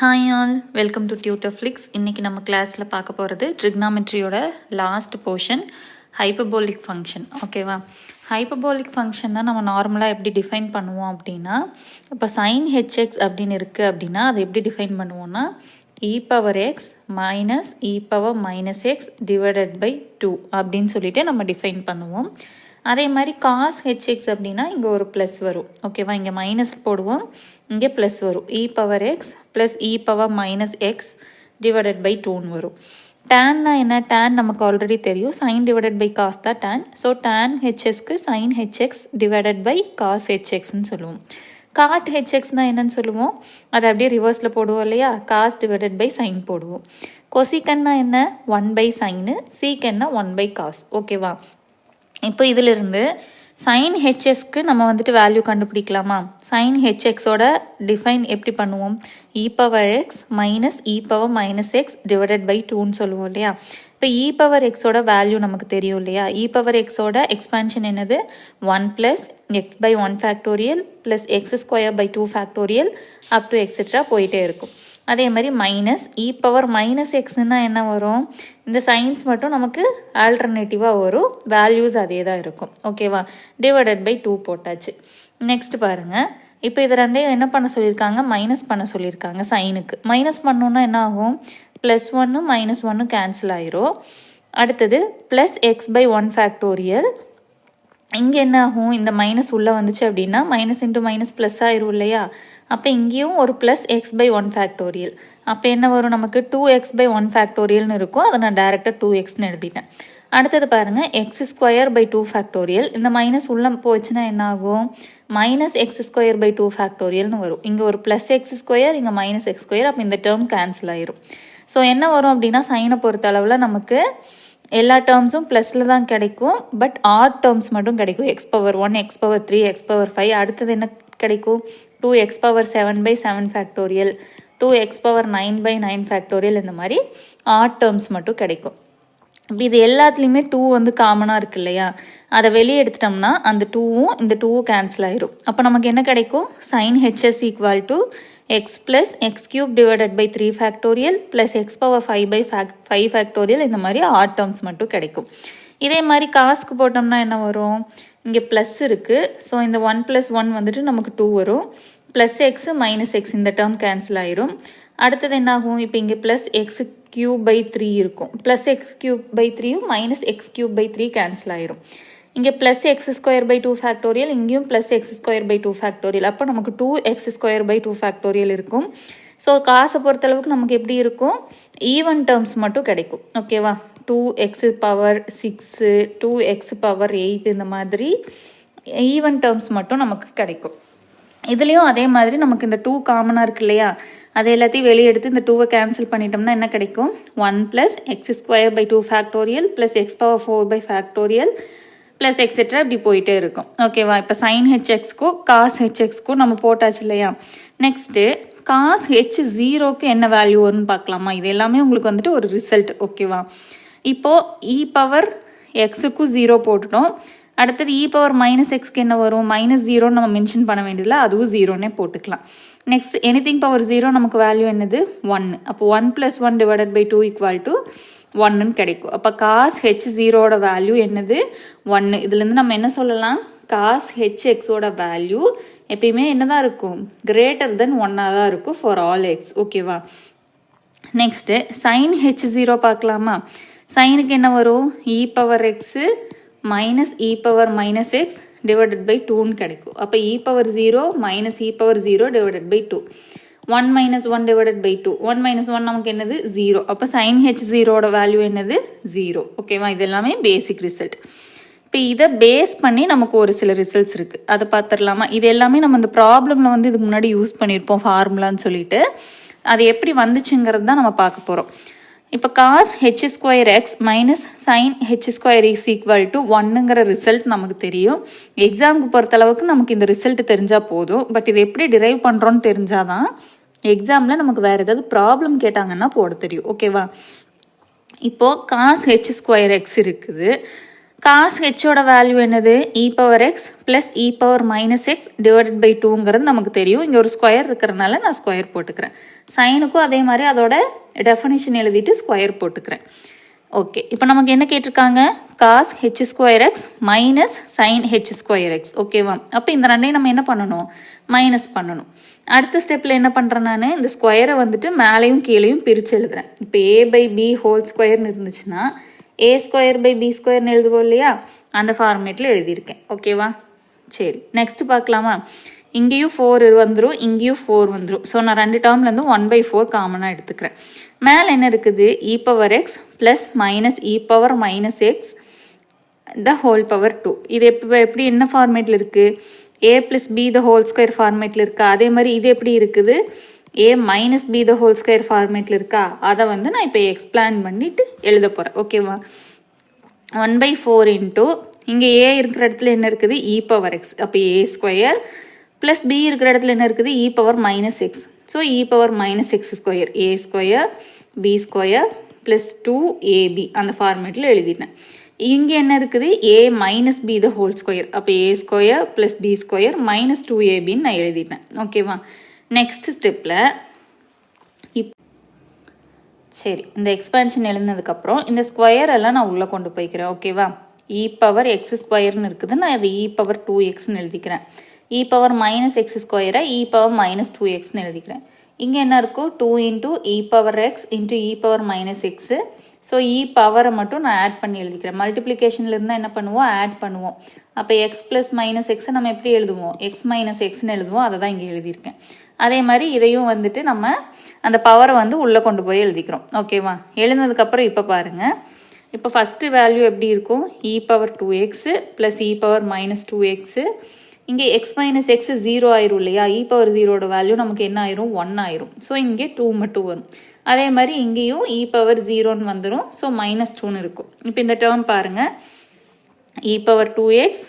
Hi all, welcome to Tutorflix. இன்றைக்கி நம்ம கிளாஸில் பார்க்க போகிறது ட்ரிக்னாமெட்ரியோட லாஸ்ட் போர்ஷன் ஹைப்பர்போலிக் ஃபங்க்ஷன். ஓகேவா? ஹைப்பர்போலிக் ஃபங்க்ஷன்னா நம்ம நார்மலாக எப்படி டிஃபைன் பண்ணுவோம் அப்படின்னா, இப்போ சைன் ஹெச்எக்ஸ் அப்படின்னு இருக்குது அப்படின்னா அதை எப்படி டிஃபைன் பண்ணுவோம்னா e power x minus e power minus x divided by 2 அப்படின்னு சொல்லிட்டு நம்ம டிஃபைன் பண்ணுவோம். அதே மாதிரி காஸ் ஹெச்எக்ஸ் அப்படின்னா இங்கே ஒரு ப்ளஸ் வரும். ஓகேவா? இங்கே மைனஸ் போடுவோம், இங்கே ப்ளஸ் வரும். E power x plus e power minus x divided by 2ன்னு வரும். டேன்னா என்ன? டேன் நமக்கு ஆல்ரெடி தெரியும், சைன் டிவைடட் பை காஸ் தான் டேன். ஸோ டேன் ஹெச்எஸ்க்கு sine h x divided by cos ஹெச்எக்ஸ்ன்னு சொல்லுவோம். காட் ஹெச்எக்ஸ்னால் என்னன்னு சொல்லுவோம்? அதை அப்படியே ரிவர்ஸில் போடுவோம் இல்லையா? காஸ் டிவைடட் பை சைன் போடுவோம். கொசிக்கன்னா என்ன? 1 பை சைனு. சீக்கன்னா 1 பை காஸ். ஓகேவா? இப்போ இதிலிருந்து சைன் ஹெச்எஸ்க்கு நம்ம வந்துட்டு வேல்யூ கண்டுபிடிக்கலாமா? சைன் ஹெச்எக்ஸோட டிஃபைன் எப்படி பண்ணுவோம்? E power x minus e power minus x divided by 2ன்னு சொல்லுவோம் இல்லையா? இப்போ இ பவர் எக்ஸோட வேல்யூ நமக்கு தெரியும் இல்லையா? இ பவர் எக்ஸோட எக்ஸ்பான்ஷன் என்னது? 1 plus x by 1 factorial plus x square by 2 factorial up to etcetera போயிட்டே இருக்கும். அதே மாதிரி மைனஸ் இ பவர் மைனஸ் எக்ஸ்னால் என்ன வரும்? இந்த சைன்ஸ் மட்டும் நமக்கு ஆல்டர்னேட்டிவாக வரும், வேல்யூஸ் அதே தான் இருக்கும். ஓகேவா? டிவைடட் பை 2 போட்டாச்சு. நெக்ஸ்ட் பாருங்கள், இப்போ இது ரெண்டையும் என்ன பண்ண சொல்லியிருக்காங்க? மைனஸ் பண்ண சொல்லியிருக்காங்க. சைனுக்கு மைனஸ் பண்ணோன்னா என்ன ஆகும்? ப்ளஸ் 1 மைனஸ் 1 கேன்சல் ஆயிரும். அடுத்தது ப்ளஸ் எக்ஸ் பை 1 ஃபேக்டோரியல். இங்கே என்ன ஆகும்? இந்த மைனஸ் உள்ளே வந்துச்சு அப்படின்னா மைனஸ் இன்ட்டு மைனஸ் ப்ளஸ் ஆயிரும் இல்லையா? அப்போ இங்கேயும் ஒரு ப்ளஸ் எக்ஸ் பை 1 ஃபேக்டோரியல். அப்போ என்ன வரும்? நமக்கு 2x பை 1 ஃபேக்டோரியல்னு இருக்கும். அதை நான் டேரெக்டாக 2xன்னு எழுதிட்டேன். அடுத்தது பாருங்கள், எக்ஸ் ஸ்கொயர் பை 2 ஃபேக்டோரியல். இந்த மைனஸ் உள்ளே போச்சுன்னா என்ன ஆகும்? மைனஸ் எக்ஸ் ஸ்கொயர் பை 2 ஃபேக்டோரியல்னு வரும். இங்கே ஒரு ப்ளஸ் எக்ஸ் ஸ்கொயர், இங்கே மைனஸ் எக்ஸ் ஸ்கொயர். அப்போ இந்த டேர்ம் கேன்சல் ஆயிரும். ஸோ என்ன வரும் அப்படின்னா, சைனை பொறுத்த அளவில் நமக்கு எல்லா டேர்ம்ஸும் ப்ளஸில் தான் கிடைக்கும், பட் ஆட் டேர்ம்ஸ் மட்டும் கிடைக்கும். X power 1, x power 3, x power 5. அடுத்தது என்ன கிடைக்கும்? 2x power 7 by 7 factorial, 2x power 9 by 9 factorial. இந்த மாதிரி ஆட் டேர்ம்ஸ் மட்டும் கிடைக்கும். இப்போ இது எல்லாத்துலேயுமே 2 வந்து காமனாக இருக்கு இல்லையா? அதை வெளியே எடுத்துட்டோம்னா அந்த 2வும் இந்த 2வும் கேன்சல் ஆயிரும். அப்போ நமக்கு என்ன கிடைக்கும்? Sin h x equal to x plus x cube divided by 3 factorial plus x power 5 by 5 factorial. இந்த மாதிரி ஆட் டேர்ம்ஸ் மட்டும் கிடைக்கும். இதே மாதிரி காசுக்கு போட்டோம்னா என்ன வரும்? இங்கே ப்ளஸ் இருக்குது. ஸோ இந்த 1 ப்ளஸ் 1 வந்துட்டு நமக்கு 2 வரும். ப்ளஸ் எக்ஸு மைனஸ் எக்ஸ், இந்த டேர்ம் கேன்சல் ஆயிரும். அடுத்தது என்னாகும்? இப்போ இங்கே ப்ளஸ் எக்ஸ் கியூப் பை 3 இருக்கும். ப்ளஸ் எக்ஸ் கியூப் பை 3யும் minus x cube by 3 cancel ஆயிரும். இங்கே plus x square by 2 factorial, இங்கேயும் plus x square by 2 factorial. அப்போ நமக்கு 2x ஸ்கொயர் பை 2 ஃபேக்டோரியல் இருக்கும். ஸோ காசை பொறுத்தளவுக்கு நமக்கு எப்படி இருக்கும்? ஈவன் டேர்ம்ஸ் மட்டும் கிடைக்கும். ஓகேவா? 2x பவர் 6, 2x பவர் 8, இந்த மாதிரி ஈவன் டேர்ம்ஸ் மட்டும் நமக்கு கிடைக்கும். இதுலேயும் அதே மாதிரி நமக்கு இந்த 2 காமனாக இருக்கு இல்லையா? அதை எல்லாத்தையும் வெளியே எடுத்து இந்த 2வை கேன்சல் பண்ணிட்டோம்னா என்ன கிடைக்கும்? 1 plus x square by 2 factorial plus x power 4 by factorial plus etcetera இப்படி போயிட்டே இருக்கும். ஓகேவா? இப்போ சைன் ஹெச்எக்ஸ்க்கும் காஸ் ஹெச்எக்ஸ்க்கும் நம்ம போட்டாச்சு இல்லையா? நெக்ஸ்ட்டு காஸ் ஹெச் 0க்கு என்ன வேல்யூ வரும்னு பார்க்கலாமா? இது எல்லாமே உங்களுக்கு வந்துட்டு ஒரு ரிசல்ட். ஓகேவா? இப்போது இ பவர் எக்ஸுக்கும் 0 போட்டுட்டோம். அடுத்தது இ பவர் மைனஸ் எக்ஸ்க்கு என்ன வரும்? மைனஸ் 0ன்னு நம்ம மென்ஷன் பண்ண வேண்டியதில்லை, அதுவும் 0ன்னே போட்டுக்கலாம். நெக்ஸ்ட் எனிதிங் பவர் 0 நமக்கு வேல்யூ என்னது? 1. அப்போ 1 plus 1 divided by 2 equal to 1ன்னு கிடைக்கும். அப்போ காஸ் ஹெச் 0ஓட வேல்யூ என்னது? 1. இதுலேருந்து நம்ம என்ன சொல்லலாம்? காஸ் ஹெச் எக்ஸோட வேல்யூ எப்பயுமே என்னதான் இருக்கும்? கிரேட்டர் தென் 1ஆக தான் இருக்கும் ஃபார் ஆல் எக்ஸ். ஓகேவா? நெக்ஸ்ட்டு சைன் ஹெச் 0 பார்க்கலாமா? சைனுக்கு என்ன வரும்? E power x minus e power minus x divided by 2ன்னு கிடைக்கும். அப்போ e power 0 minus e power 0 divided by 2. 1 minus 1 divided by 2. 1 minus 1 நமக்கு என்னது? 0. அப்போ சைன் ஹெச் 0ஓட வேல்யூ என்னது? 0. ஓகேவா? இது எல்லாமே பேசிக் ரிசல்ட். இப்போ இதை பேஸ் பண்ணி நமக்கு ஒரு சில ரிசல்ட்ஸ் இருக்குது, அதை பார்த்துடலாமா? இது எல்லாமே நம்ம இந்த ப்ராப்ளமில் வந்து இதுக்கு முன்னாடி யூஸ் பண்ணியிருப்போம் ஃபார்முலான்னு சொல்லிட்டு. அது எப்படி வந்துச்சுங்கிறது தான் நம்ம பார்க்க போகிறோம். இப்போ cos h square x minus sign h square is equal to 1ங்கிற ரிசல்ட் நமக்கு தெரியும். எக்ஸாமுக்கு பொறுத்தளவுக்கு நமக்கு இந்த ரிசல்ட் தெரிஞ்சால் போதும். பட் இது எப்படி டிரைவ் பண்ணுறோன்னு தெரிஞ்சால் தான் எக்ஸாமில் நமக்கு வேறு ஏதாவது ப்ராப்ளம் கேட்டாங்கன்னா போட தெரியும். ஓகேவா? இப்போது காஸ் ஹெச் ஸ்கொயர் எக்ஸ் இருக்குது. காஸ் ஹெச்சோட வேல்யூ என்னது e power x plus e power minus x divided by டூங்கிறது நமக்கு தெரியும். இங்கே ஒரு ஸ்கொயர் இருக்கிறனால நான் ஸ்கொயர் போட்டுக்கிறேன். சைனுக்கும் அதே மாதிரி அதோட டெஃபனிஷன் எழுதிட்டு ஸ்கொயர் போட்டுக்கிறேன். ஓகே, இப்போ நமக்கு என்ன கேட்டிருக்காங்க, cos h square x minus sign h square x. ஓகேவா, அப்போ இந்த ரெண்டையும் நம்ம என்ன பண்ணணும், மைனஸ் பண்ணணும். அடுத்த ஸ்டெப்பில் என்ன பண்ணுறேன், நான் இந்த ஸ்கொயரை வந்துட்டு மேலேயும் கீழேயும் பிரித்து எழுதுறேன். இப்போ ஏ பை பி ஹோல் ஸ்கொயர்னு இருந்துச்சுன்னா ஏ ஸ்கொயர் பை பி ஸ்கொயர்னு எழுதுவோம் இல்லையா, அந்த ஃபார்மேட்டில் எழுதியிருக்கேன். ஓகேவா, சரி நெக்ஸ்ட் பார்க்கலாமா. இங்கேயும் 4 வந்துடும், இங்கேயும் 4 வந்துடும். ஸோ நான் ரெண்டு டேர்ம்லேருந்து 1/4 காமனாக எடுத்துக்கிறேன். மேலே என்ன இருக்குது, e power x plus minus e power minus x the whole power 2. இது எப்படி என்ன ஃபார்மேட்டில் இருக்குது, a plus b the whole square ஃபார்மேட்டில் இருக்கா. அதே மாதிரி இது எப்படி இருக்குது, a minus b the whole square ஃபார்மேட்டில் இருக்கா. அதை வந்து நான் இப்போ எக்ஸ்பிளைன் பண்ணிவிட்டு எழுத போகிறேன். ஓகேவா, 1/4 இன்ட்டு இங்கே ஏ இருக்கிற இடத்துல என்ன இருக்குது, இ பவர் எக்ஸ். அப்போ ஏ ஸ்கொயர் ப்ளஸ் பி இருக்கிற இடத்துல என்ன இருக்குது, e power minus x. So e power minus x square, a square b square plus 2ab அந்த ஃபார்மேட்டில் எழுதிட்டேன். இங்கே என்ன இருக்குது, a minus b the whole square. அப்போ a square plus b square minus 2abன்னு நான் எழுதிட்டேன். ஓகேவா, நெக்ஸ்ட் ஸ்டெப்பில் சரி இந்த எக்ஸ்பேன்ஷன் எழுதினதுக்கப்புறம் இந்த ஸ்கொயர் எல்லாம் நான் உள்ளே கொண்டு போய்க்கிறேன். ஓகேவா, இ பவர் எக்ஸ் ஸ்கொயர்னு இருக்குது, நான் அது இ பவர் 2xன்னு எழுதிக்கிறேன். இ பவர் மைனஸ் எக்ஸ் ஸ்கொயரை இ பவர் மைனஸ் 2xன்னு எழுதிக்கிறேன். இங்கே என்ன இருக்கும், 2 into e power X into e power minus x. So இ பவரை மட்டும் நான் ஆட் பண்ணி எழுதிக்கிறேன். மல்டிப்ளிகேஷனில் இருந்தால் என்ன பண்ணுவோம், ஆட் பண்ணுவோம். அப்போ எக்ஸ் ப்ளஸ் மைனஸ் எக்ஸை நம்ம எப்படி எழுதுவோம், எக்ஸ் மைனஸ் எக்ஸ்ன்னு எழுதுவோம். அதை தான் இங்கே எழுதியிருக்கேன். அதே மாதிரி இதையும் வந்துட்டு நம்ம அந்த பவரை வந்து உள்ளே கொண்டு போய் எழுதிக்கிறோம். ஓகேவா, எழுதினதுக்கப்புறம் இப்போ பாருங்கள், இப்போ ஃபஸ்ட்டு வேல்யூ எப்படி இருக்கும், e power 2x plus e power minus 2x. இங்கே எக்ஸ் மைனஸ் எக்ஸ் 0 ஆயிரும் இல்லையா, இ பவர் 0ஓட வேல்யூ நமக்கு என்ன ஆயிரும், 1 ஆயிரும். ஸோ இங்கே 2 மட்டும் வரும். அதே மாதிரி இங்கேயும் இ பவர் 0ன்னு வந்துடும். ஸோ மைனஸ் 2ன்னு இருக்கும். இப்போ இந்த டேர்ம் பாருங்கள், e power 2x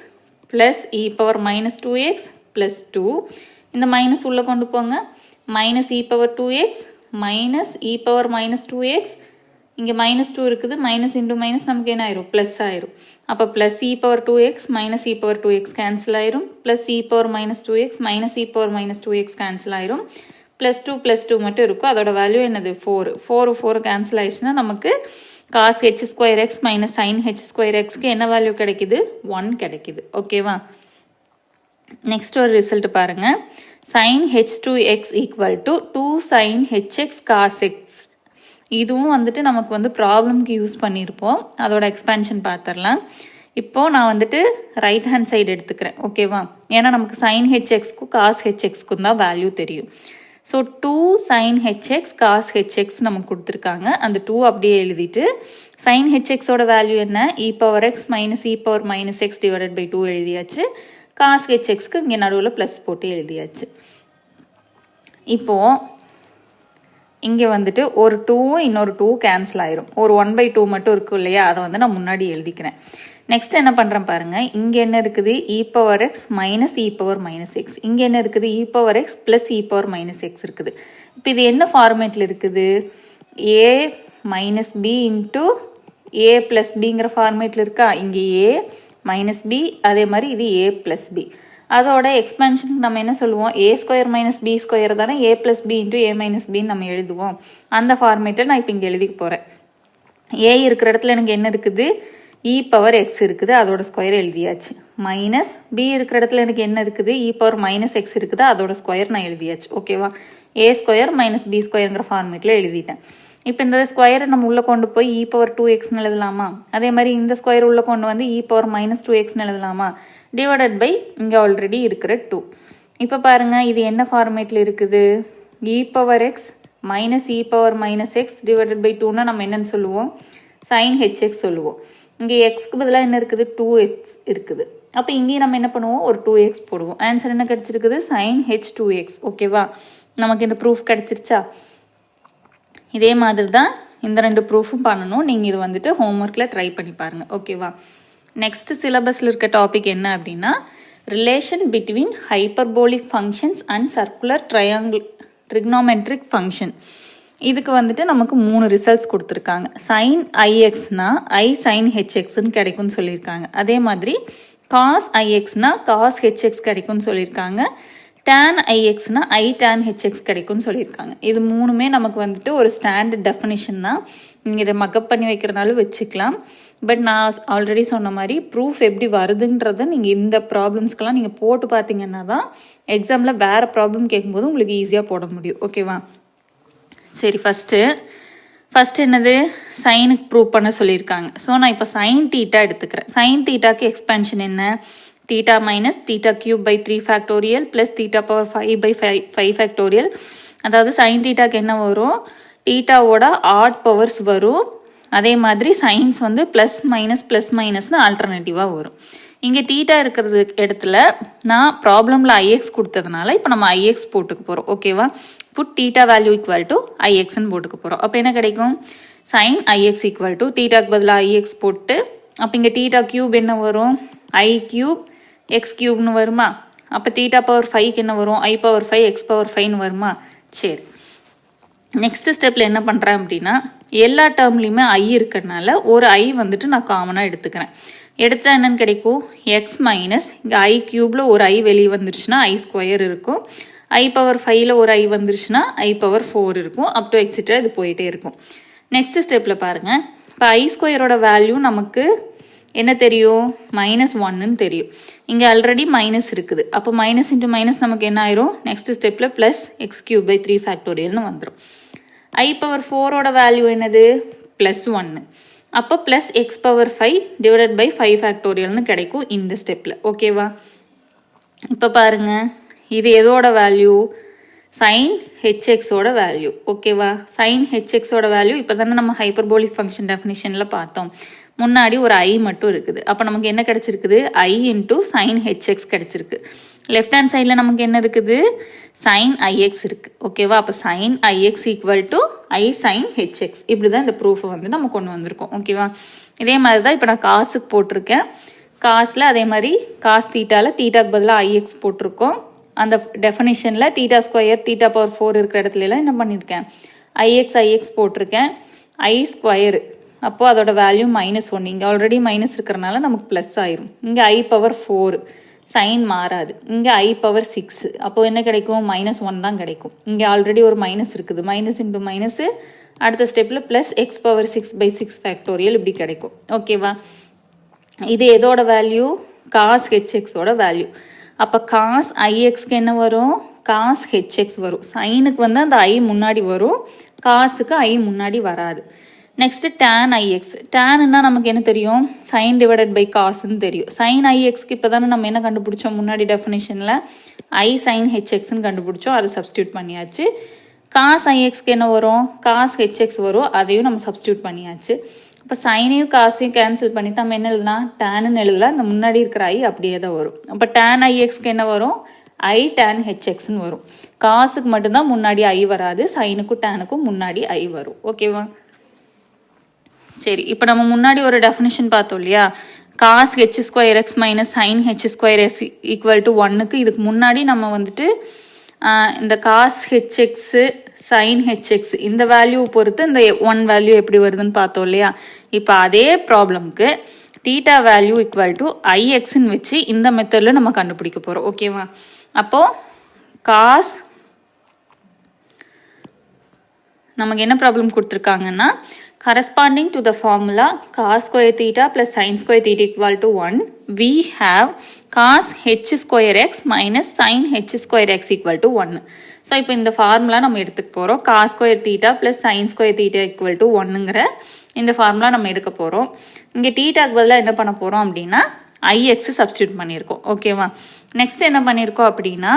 plus e power minus 2x plus 2. இந்த மைனஸ் உள்ளே கொண்டு போங்க, minus e power 2x minus e power minus 2x. இங்கே மைனஸ் 2 இருக்குது, மைனஸ் இன்டூ மைனஸ் நமக்கு என்ன ஆயிரும், ப்ளஸ் ஆயிரும். அப்போ plus e power 2x minus e power 2x cancel ஆயிரும். Plus e power minus 2x minus e power minus 2x cancel ஆயிரும். Plus 2 மட்டும் இருக்கும். அதோட வேல்யூ என்னது, 4 கேன்சல் ஆயிடுச்சுன்னா நமக்கு cos h square x minus sign h square எக்ஸ்க்கு என்ன வேல்யூ கிடைக்குது, 1 கிடைக்குது. ஓகேவா, நெக்ஸ்ட் ஒரு ரிசல்ட் பாருங்கள், sin h 2x equal to 2 sin h x cos x. இதுவும் வந்துட்டு நமக்கு வந்து ப்ராப்ளம்க்கு யூஸ் பண்ணியிருப்போம். அதோட எக்ஸ்பேன்ஷன் பார்த்துடலாம். இப்போது நான் வந்துட்டு ரைட் ஹேண்ட் சைடு எடுத்துக்கிறேன். ஓகேவா, ஏன்னா நமக்கு சைன் ஹெச்எக்ஸ்க்கும் காஸ் ஹெச்எக்ஸ்க்கும் தான் வேல்யூ தெரியும். So 2 sin h x cos h x நமக்கு கொடுத்துருக்காங்க. அந்த 2 அப்படியே எழுதிட்டு சைன் ஹெச்எக்ஸோட வேல்யூ என்ன, e power x minus e power minus x divided by 2 எழுதியாச்சு. காஸ் ஹெச்எக்ஸ்க்கு இங்கே நடுவில் ப்ளஸ் போட்டு எழுதியாச்சு. இப்போது இங்கே வந்துட்டு ஒரு 2 இன்னொரு 2 கேன்சல் ஆயிரும். ஒரு 1/2 மட்டும் இருக்கும் இல்லையா, அதை வந்து நான் முன்னாடி எழுதிக்கிறேன். நெக்ஸ்ட் என்ன பண்ணுறேன் பாருங்கள், இங்கே என்ன இருக்குது, e power x minus e power minus X. இங்கே என்ன இருக்குது, e power x plus e power minus X இருக்குது. இப்போ இது என்ன ஃபார்மேட்டில் இருக்குது, a minus B into A plus பிங்கிற ஃபார்மேட்டில் இருக்கா. இங்கே ஏ மைனஸ் பி, அதே மாதிரி இது ஏ ப்ளஸ் பி. அதோட எக்ஸ்பேன்ஷனுக்கு நம்ம என்ன சொல்லுவோம், ஏ ஸ்கொயர் மைனஸ் பி ஸ்கொயர் தானே ஏ ப்ளஸ் பி இன்ட்டு ஏ மைனஸ் பின்னு நம்ம எழுதுவோம். அந்த ஃபார்மேட்டில் நான் இப்போ இங்கே எழுதிக்க போகிறேன். ஏ இருக்கிற இடத்துல எனக்கு என்ன இருக்குது, இ பவர் எக்ஸ் இருக்குது, அதோட ஸ்கொயர் எழுதியாச்சு. மைனஸ் பி இருக்கிற இடத்துல எனக்கு என்ன இருக்குது, இ பவர் மைனஸ் எக்ஸ் இருக்குது, அதோட ஸ்கொயர் நான் எழுதியாச்சு. ஓகேவா, ஏ ஸ்கொயர் மைனஸ் பி ஸ்கொயருங்கிற ஃபார்மேட்டில் எழுதிட்டேன். இப்போ இந்த ஸ்கொயரை நம்ம உள்ளே கொண்டு போய் இ பவர் 2xன்னு எழுதலாமா. அதே மாதிரி இந்த ஸ்கொயர் உள்ளே கொண்டு வந்து இ பவர் மைனஸ் 2xன்னு எழுதலாமா. டிவைடட் பை இங்கே ஆல்ரெடி இருக்கிற 2. இப்போ பாருங்கள், இது என்ன ஃபார்மேட்டில் இருக்குது, e power x minus e power minus x divided by 2னா நம்ம என்னென்னு சொல்லுவோம், சைன் ஹெச்எக்ஸ் சொல்லுவோம். இங்கே எக்ஸ்க்கு பதிலாக என்ன இருக்குது, 2x இருக்குது. அப்போ இங்கேயும் நம்ம என்ன பண்ணுவோம், ஒரு 2x போடுவோம். ஆன்சர் என்ன கிடச்சிருக்குது, சைன் ஹெச் 2x. ஓகேவா, நமக்கு இந்த ப்ரூஃப் கிடச்சிருச்சா. இதே மாதிரி தான் இந்த 2 ப்ரூஃபும் பண்ணணும். நீங்கள் இது வந்துட்டு ஹோம்ஒர்க்கில் ட்ரை பண்ணி பாருங்கள். ஓகேவா, நெக்ஸ்ட் சிலபஸில் இருக்க டாபிக் என்ன அப்படின்னா, relation between hyperbolic functions and circular trigonometric function. இதுக்கு வந்துட்டு நமக்கு 3 ரிசல்ட்ஸ் கொடுத்துருக்காங்க. சைன் ஐஎக்ஸ்னா ஐ சைன் ஹெச்எக்ஸ்ன்னு கிடைக்கும்னு சொல்லியிருக்காங்க. அதே மாதிரி காஸ் ஐஎக்ஸ்னா காஸ் ஹெச்எக்ஸ் கிடைக்கும்னு சொல்லியிருக்காங்க. tan ஐஎக்ஸ்னா ஐ tan ஹெச்எக்ஸ் கிடைக்கும்னு சொல்லியிருக்காங்க. இது 3மே நமக்கு வந்துட்டு ஒரு ஸ்டாண்டர்ட் டெஃபினிஷன் தான். நீங்கள் இதை மக்கப் பண்ணி வைக்கிறனாலும் வச்சுக்கலாம். பட் நான் ஆல்ரெடி சொன்ன மாதிரி ப்ரூஃப் எப்படி வருதுன்றதை நீங்கள் இந்த ப்ராப்ளம்ஸ்க்கெல்லாம் நீங்கள் போட்டு பார்த்தீங்கன்னா தான் எக்ஸாமில் வேறு ப்ராப்ளம் கேட்கும்போது உங்களுக்கு ஈஸியாக போட முடியும். ஓகேவா? சரி, ஃபஸ்ட்டு என்னது சைனுக்கு ப்ரூவ் பண்ண சொல்லியிருக்காங்க. ஸோ நான் இப்போ சைன் தீட்டா எடுத்துக்கிறேன். சைன் தீட்டாக்கு எக்ஸ்பென்ஷன் என்ன? Theta minus theta cube by 3 factorial plus theta power 5 by 5 factorial. அதாவது சைன் தீட்டாக்கு என்ன வரும்? தீட்டாவோட ஆட் பவர்ஸ் வரும். அதே மாதிரி சைன்ஸ் வந்து ப்ளஸ் மைனஸ்னு ஆல்டர்னேட்டிவாக வரும். இங்கே தீட்டா இருக்கிறது இடத்துல நான் ப்ராப்ளமில் ஐஎக்ஸ் கொடுத்ததுனால இப்போ நம்ம ஐஎக்ஸ் போட்டுக்க போகிறோம். ஓகேவா? Put theta value equal to ஐஎக்ஸ்ன்னு போட்டுக்க போகிறோம். அப்போ என்ன கிடைக்கும்? சைன் ஐஎக்ஸ் ஈக்குவல் டு தீட்டாக்கு பதிலாக ஐஎக்ஸ் போட்டு அப்போ இங்கே தீட்டா கியூப் என்ன வரும்? ஐ கியூப் எக்ஸ் கியூப்னு வருமா? அப்போ தீட்டா பவர் 5க்கு என்ன வரும்? ஐ பவர் 5 எக்ஸ் பவர் 5ன்னு வருமா? சரி, நெக்ஸ்ட் ஸ்டெப்பில் என்ன பண்ணுறேன் அப்படின்னா எல்லா டேர்ம்லேயுமே ஐ இருக்கிறதுனால ஒரு ஐ வந்துட்டு நான் காமனாக எடுத்துக்கிறேன். எடுத்தால் என்னென்னு கிடைக்கும்? எக்ஸ் மைனஸ் இங்கே ஐ க்யூப்பில் ஒரு ஐ வெளியே வந்துருச்சுன்னா ஐ ஸ்கொயர் இருக்கும். ஐ பவர் 5ல் ஒரு ஐ வந்துருச்சுன்னா ஐ பவர் 4 இருக்கும். அப் டு எக்ஸிட்ரா இது போயிட்டே இருக்கும். நெக்ஸ்ட் ஸ்டெப்பில் பாருங்கள், இப்போ ஐ ஸ்கொயரோட வேல்யூ நமக்கு என்ன தெரியும்? -1ன்னு தெரியும். இங்கே ஆல்ரெடி மைனஸ் இருக்குது. அப்போ மைனஸ் இன்ட்டு மைனஸ் நமக்கு என்ன ஆயிரும்? நெக்ஸ்ட் ஸ்டெப்பில் ப்ளஸ் எக்ஸ் கியூப் பை 3 ஃபேக்டோரியல்னு வந்துடும். ஐ பவர் 4ஓட வேல்யூ என்னது? +1. அப்போ plus x power 5 divided by 5 ஃபேக்டோரியல்னு கிடைக்கும் இந்த ஸ்டெப்பில். ஓகேவா? இப்போ பாருங்கள், இது எதோட வேல்யூ? சைன் ஹெச்எக்ஸோட வேல்யூ. ஓகேவா? சைன் ஹெச்எக்ஸோட வேல்யூ இப்போ தானே நம்ம ஹைப்பர்போலிக் ஃபங்க்ஷன் டெஃபினிஷனில் பார்த்தோம். முன்னாடி ஒரு ஐ மட்டும் இருக்குது. அப்போ நமக்கு என்ன கிடச்சிருக்குது? ஐ இன்ட்டு சைன் ஹெச்எக்ஸ் கிடச்சிருக்கு. லெஃப்ட் ஹேண்ட் சைடில் நமக்கு என்ன இருக்குது? சைன் ஐஎக்ஸ் இருக்குது. ஓகேவா? அப்போ sin i x equal to i sin h x. இப்படி தான் இந்த ப்ரூஃபை வந்து நம்ம கொண்டு வந்திருக்கோம். ஓகேவா? இதே மாதிரி தான் இப்போ நான் காசுக்கு போட்டிருக்கேன். காசில் அதே மாதிரி காஸ் தீட்டாவில் தீட்டாக்கு பதிலாக ஐஎக்ஸ் போட்டிருக்கோம். அந்த டெஃபினிஷனில் தீட்டா ஸ்கொயர் தீட்டா பவர் 4 இருக்கிற இடத்துலலாம் என்ன பண்ணியிருக்கேன்? ஐஎக்ஸ் போட்டிருக்கேன். ஐ ஸ்கொயரு அப்போது அதோட வேல்யூ -1. இங்கே ஆல்ரெடி மைனஸ் இருக்கிறனால நமக்கு ப்ளஸ் ஆயிரும். இங்கே ஐ பவர் 4 சைன் மாறாது. இங்கே ஐ பவர் 6 அப்போது என்ன கிடைக்கும்? -1 தான் கிடைக்கும். இங்கே ஆல்ரெடி ஒரு மைனஸ் இருக்குது. மைனஸ் இன்ட்டு மைனஸு அடுத்த ஸ்டெப்பில் plus x power 6 by 6 factorial இப்படி கிடைக்கும். ஓகேவா? இது எதோட வேல்யூ? காஸ் ஹெச்எக்ஸோட வேல்யூ. அப்போ காஸ் ஐஎக்ஸ்க்கு என்ன வரும்? காஸ் ஹெச்எக்ஸ் வரும். சைனுக்கு வந்து அந்த ஐ முன்னாடி வரும், காசுக்கு ஐ முன்னாடி வராது. Next tan ix. டேன்னா நமக்கு என்ன தெரியும்? சைன் டிவைடட் பை காசுன்னு தெரியும். சைன் ஐஎக்ஸ்க்கு இப்போ தானே நம்ம என்ன கண்டுபிடிச்சோம்? முன்னாடி டெஃபினேஷனில் ஐ சைன் ஹெச்எக்ஸ்ன்னு கண்டுபிடிச்சோம். அதை சப்ஸ்டியூட் பண்ணியாச்சு. காஸ் ஐஎக்ஸ்க்கு என்ன வரும்? காஸ் ஹெச்எக்ஸ் வரும். அதையும் நம்ம சப்ஸ்டியூட் பண்ணியாச்சு. இப்போ சைனையும் காசையும் கேன்சல் பண்ணிவிட்டு நம்ம என்ன எழுதலாம்? டேனுன்னு எழுதலாம். இந்த முன்னாடி இருக்கிற ஐ அப்படியே தான் வரும். அப்போ டேன் ஐஎக்ஸ்க்கு என்ன வரும்? ஐ டேன் ஹெச்எக்ஸ்ன்னு வரும். காசுக்கு மட்டும்தான் முன்னாடி ஐ வராது, சைனுக்கும் டேனுக்கும் முன்னாடி ஐ வரும். ஓகேவா? சரி, இப்போ நம்ம முன்னாடி ஒரு டெஃபினிஷன் பார்த்தோம் இல்லையா? Cos h square x minus sign h square x equal to 1க்கு இதுக்கு முன்னாடி நம்ம வந்துட்டு இந்த காஸ் ஹெச்எக்ஸு சைன் ஹெச்எக்ஸ் இந்த வேல்யூ பொறுத்து இந்த 1 வேல்யூ எப்படி வருதுன்னு பார்த்தோம் இல்லையா? இப்போ அதே ப்ராப்ளம்க்கு தீட்டா வேல்யூ ஈக்குவல் டு ஐஎக்ஸ்ன்னு வச்சு இந்த மெத்தடில் நம்ம கண்டுபிடிக்க போகிறோம். ஓகேவா? அப்போது காஸ் நமக்கு என்ன ப்ராப்ளம் கொடுத்துருக்காங்கன்னா, corresponding to the formula cos square theta plus sin square theta equal to 1, we have cos h square x minus sin h square x equal to 1. So இப்போ இந்த ஃபார்முலா நம்ம எடுத்துக்க போகிறோம். cos square theta plus sin square theta equal to 1ங்கிற இந்த formula நம்ம எடுக்க போகிறோம். இங்கே தீட்டாக்கு பதிலாக என்ன பண்ண போகிறோம் அப்படின்னா ஐஎக்ஸ் சப்ஸ்டியூட் பண்ணியிருக்கோம். ஓகேவா? நெக்ஸ்ட் என்ன பண்ணியிருக்கோம் அப்படின்னா,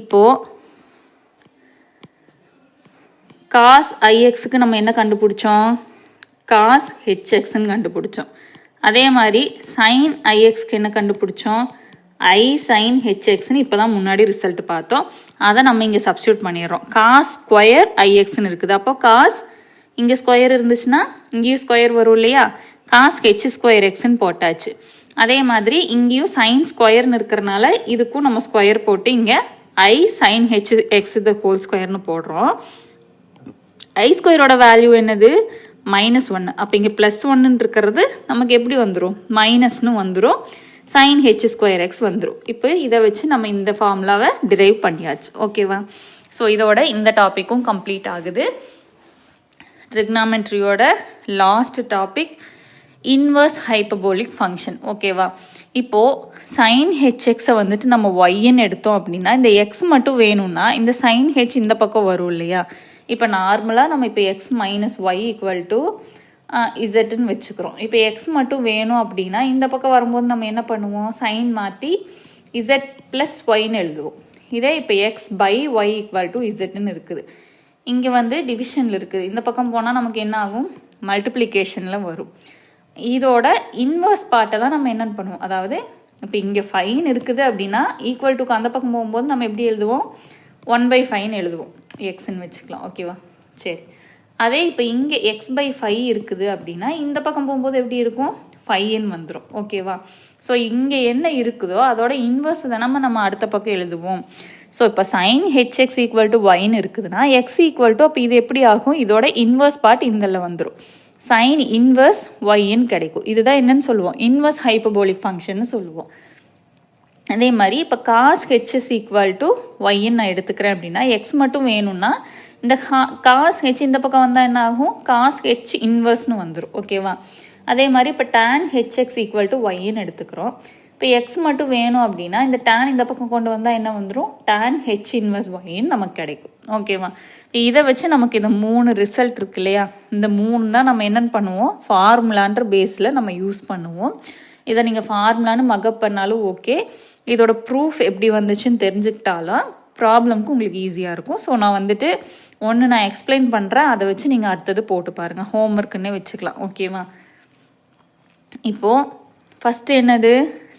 இப்போது காஸ் ஐஎக்ஸுக்கு நம்ம என்ன கண்டுபிடிச்சோம்? காஸ் ஹெச்எக்ஸ்ன்னு கண்டுபிடிச்சோம். அதே மாதிரி சைன் ஐஎக்ஸ்க்கு என்ன கண்டுபிடிச்சோம்? ஐ சைன் ஹெச்எக்ஸ்ன்னு இப்போ தான் முன்னாடி ரிசல்ட் பார்த்தோம். அதை நம்ம இங்கே சப்ஸ்டியூட் பண்ணிடுறோம். காஸ் ஸ்கொயர் ஐஎக்ஸ்ன்னு இருக்குது. அப்போ காஸ் இங்கே ஸ்கொயர் இருந்துச்சுன்னா இங்கேயும் ஸ்கொயர் வரும் இல்லையா? காஸ் ஹெச் ஸ்கொயர் எக்ஸ்ன்னு போட்டாச்சு. அதே மாதிரி இங்கேயும் சைன் ஸ்கொயர்னு இருக்கிறனால இதுக்கும் நம்ம ஸ்கொயர் போட்டு இங்கே i sine h x the whole ஸ்கொயர்னு போடுறோம். ஐ ஸ்கொயரோட வேல்யூ என்னது -1. அப்போ இங்கே +1 இருக்கிறது நமக்கு எப்படி வந்துடும் மைனஸ்னு வந்துடும். சைன் ஹெச் ஸ்கொயர் எக்ஸ் வந்துடும். இப்போ இதை வச்சு நம்ம இந்த ஃபார்முலாவை டிரைவ் பண்ணியாச்சு. ஓகேவா? ஸோ இதோட இந்த டாப்பிக்கும் கம்ப்ளீட் ஆகுது. ட்ரிக்னாமெட்ரியோட last topic inverse hyperbolic function. ஓகேவா? இப்போது சைன் ஹெச்எக்ஸை வந்துட்டு நம்ம ஒய்ன்னு எடுத்தோம் அப்படின்னா இந்த எக்ஸ் மட்டும் வேணும்னா இந்த சைன் ஹெச் இந்த பக்கம் வரும் இல்லையா? இப்போ நார்மலாக நம்ம இப்போ x minus y equal to இசட்டுன்னு வச்சுக்கிறோம். இப்போ எக்ஸ் மட்டும் வேணும் அப்படின்னா இந்த பக்கம் வரும்போது நம்ம என்ன பண்ணுவோம், சைன் மாற்றி இசட் ப்ளஸ் ஒய்ன்னு எழுதுவோம். இதே இப்போ x by y equal to இசட்டுன்னு இருக்குது. இங்கே வந்து டிவிஷனில் இருக்குது. இந்த பக்கம் போனால் நமக்கு என்ன ஆகும், மல்டிப்ளிகேஷனில் வரும். இதோட இன்வர்ஸ் பார்ட்டை தான் நம்ம என்னென்னு பண்ணுவோம். அதாவது இப்போ இங்கே ஃபைன் இருக்குது அப்படின்னா ஈக்குவல் டுக்கு அந்த பக்கம் போகும்போது நம்ம எப்படி எழுதுவோம், 1/5 எழுதுவோம், எக்ஸ்ன்னு வச்சுக்கலாம். ஓகேவா? சரி. அதே இப்போ இங்கே x/5 இருக்குது அப்படின்னா இந்த பக்கம் போகும்போது எப்படி இருக்கும், 5ன்னு வந்துடும். ஓகேவா? ஸோ இங்கே என்ன இருக்குதோ அதோட இன்வர்ஸ் தானே நம்ம அடுத்த பக்கம் எழுதுவோம். ஸோ இப்போ சைன் ஹெச்எக்ஸ் ஈக்குவல் டு ஒய்ன்னு இருக்குதுன்னா எக்ஸ் ஈக்குவல் டு அப்போ இது எப்படி ஆகும், இதோட இன்வர்ஸ் பார்ட் இதில் வந்துடும். சைன் இன்வர்ஸ் ஒய்ன்னு கிடைக்கும். இதுதான் என்னன்னு சொல்லுவோம், இன்வர்ஸ் ஹைப்பர்போலிக் ஃபங்க்ஷன்னு சொல்லுவோம். அதே மாதிரி இப்போ காஸ் ஹெச்எஸ் ஈக்குவல் டு ஒய்ன்னு நான் எடுத்துக்கிறேன் அப்படின்னா எக்ஸ் மட்டும் வேணும்னா இந்த காஸ் ஹெச் இந்த பக்கம் வந்தால் என்ன ஆகும், காஸ் ஹெச் இன்வர்ஸ்னு வந்துடும். ஓகேவா? அதே மாதிரி இப்போ டேன் ஹெச்எக்ஸ் ஈக்குவல் டு ஒய்ன்னு எடுத்துக்கிறோம். இப்போ எக்ஸ் மட்டும் வேணும் அப்படின்னா இந்த டேன் இந்த பக்கம் கொண்டு வந்தால் என்ன வந்துடும், டேன் ஹெச் இன்வர்ஸ் ஒய்ன்னு நமக்கு கிடைக்கும். ஓகேவா? இதை வச்சு நமக்கு இந்த 3 ரிசல்ட் இருக்கு இல்லையா, இந்த 3 தான் நம்ம என்னென்னு பண்ணுவோம், ஃபார்முலான்ற பேஸில் நம்ம யூஸ் பண்ணுவோம். இதை நீங்கள் ஃபார்முலான்னு மக்கப் பண்ணாலும் ஓகே, இதோட ப்ரூஃப் எப்படி வந்துச்சுன்னு தெரிஞ்சுக்கிட்டாலும் ப்ராப்ளம்க்கு உங்களுக்கு ஈஸியாக இருக்கும். ஸோ நான் வந்துட்டு ஒன்று நான் எக்ஸ்பிளைன் பண்ணுறேன், அதை வச்சு நீங்கள் அடுத்தது போட்டு பாருங்கள், ஹோம்ஒர்க்குன்னே வச்சுக்கலாம். ஓகேவா? இப்போது ஃபஸ்ட்டு என்னது,